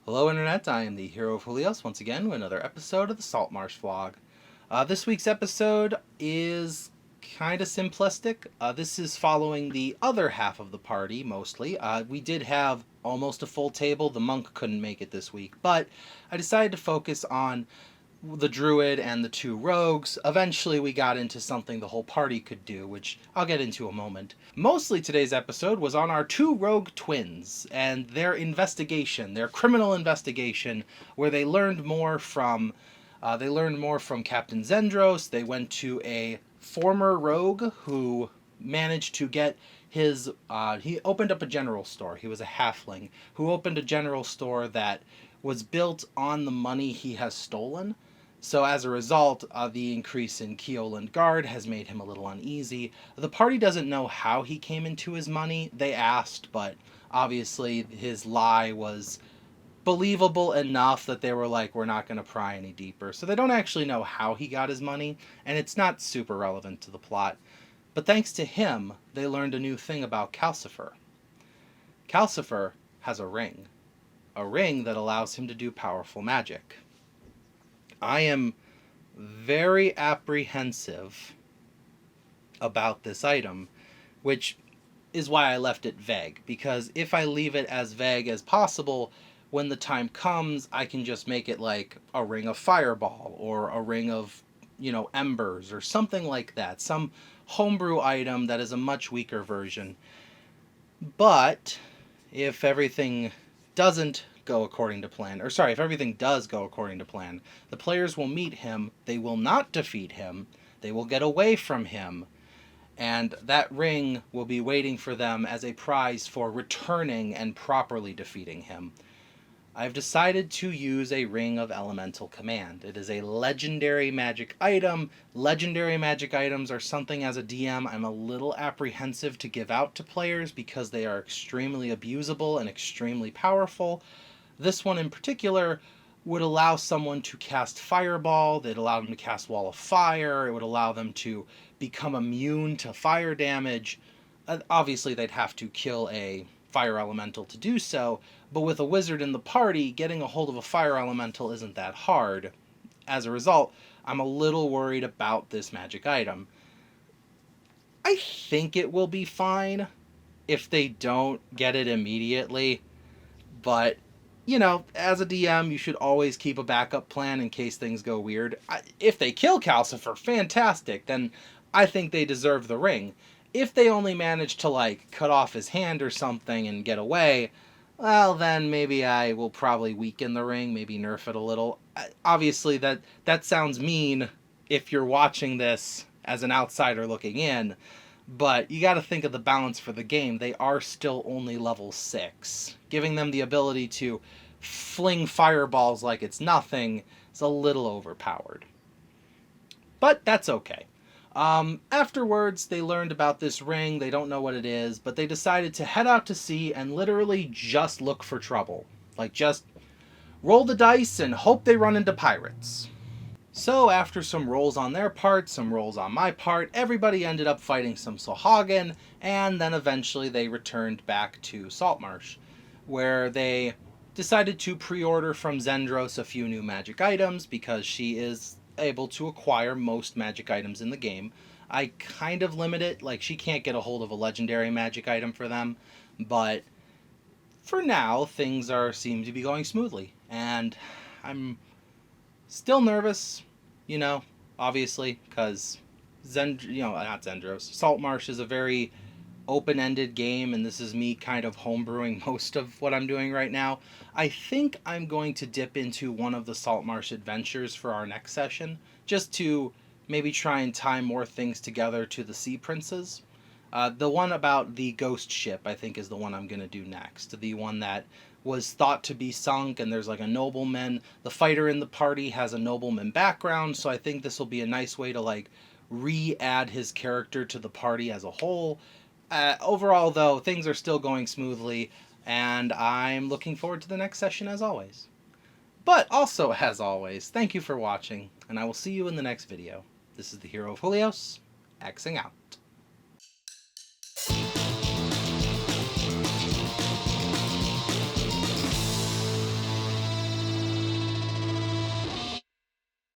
Hello Internet, I am the hero of Julios once again with another episode of the Saltmarsh vlog. This week's episode is kind of simplistic. This is following the other half of the party, mostly. We did have almost a full table. The monk couldn't make it this week, but I decided to focus on the druid and the two rogues. Eventually we got into something the whole party could do, which I'll get into in a moment. Mostly today's episode was on our two rogue twins and their investigation, their criminal investigation, where they learned more from Captain Zendros. They went to a former rogue who managed to get his he opened up a general store. He was a halfling who opened a general store that was built on the money he has stolen. So as a result, the increase in Keoland Guard has made him a little uneasy. The party doesn't know how he came into his money. They asked, but obviously his lie was believable enough that they were like, we're not going to pry any deeper. So they don't actually know how he got his money, and it's not super relevant to the plot. But thanks to him, they learned a new thing about Calcifer. Calcifer has a ring that allows him to do powerful magic. I am very apprehensive about this item, which is why I left it vague, because if I leave it as vague as possible, when the time comes, I can just make it like a ring of fireball or a ring of, embers or something like that. Some homebrew item that is a much weaker version. But if everything doesn't go according to plan, if everything does go according to plan, the players will meet him, they will not defeat him, they will get away from him, and that ring will be waiting for them as a prize for returning and properly defeating him. I've decided to use a Ring of Elemental Command. It is a legendary magic item. Legendary magic items are something as a DM I'm a little apprehensive to give out to players because they are extremely abusable and extremely powerful. This one in particular would allow someone to cast Fireball, they'd allow them to cast Wall of Fire, it would allow them to become immune to fire damage. Obviously they'd have to kill a fire elemental to do so, but with a wizard in the party, getting a hold of a fire elemental isn't that hard. As a result, I'm a little worried about this magic item. I think it will be fine if they don't get it immediately, but as a DM, you should always keep a backup plan in case things go weird. If they kill Calcifer, fantastic, then I think they deserve the ring. If they only manage to, cut off his hand or something and get away, well, then maybe I will probably weaken the ring, maybe nerf it a little. Obviously, that sounds mean if you're watching this as an outsider looking in, but you gotta think of the balance for the game. They are still only level 6. Giving them the ability to fling fireballs like it's nothing is a little overpowered. But that's okay. Afterwards, they learned about this ring. They don't know what it is, but they decided to head out to sea and literally just look for trouble. Just roll the dice and hope they run into pirates. So after some rolls on their part, some rolls on my part, everybody ended up fighting some Sohagan, and then eventually they returned back to Saltmarsh, where they decided to pre-order from Zendros a few new magic items because she is able to acquire most magic items in the game. I kind of limit it, she can't get a hold of a legendary magic item for them, but for now things seem to be going smoothly, and I'm still nervous, obviously, because not Zendros, Saltmarsh is a very open-ended game, and this is me kind of homebrewing most of what I'm doing right now. I think I'm going to dip into one of the Saltmarsh adventures for our next session, just to maybe try and tie more things together to the Sea Princes. The one about the ghost ship, I think, is the one I'm going to do next. The one that was thought to be sunk, and there's a nobleman. The fighter in the party has a nobleman background, so I think this will be a nice way to re-add his character to the party as a whole. Overall, though, things are still going smoothly, and I'm looking forward to the next session as always. But also, as always, thank you for watching, and I will see you in the next video. This is the Hero of Julios, Xing out.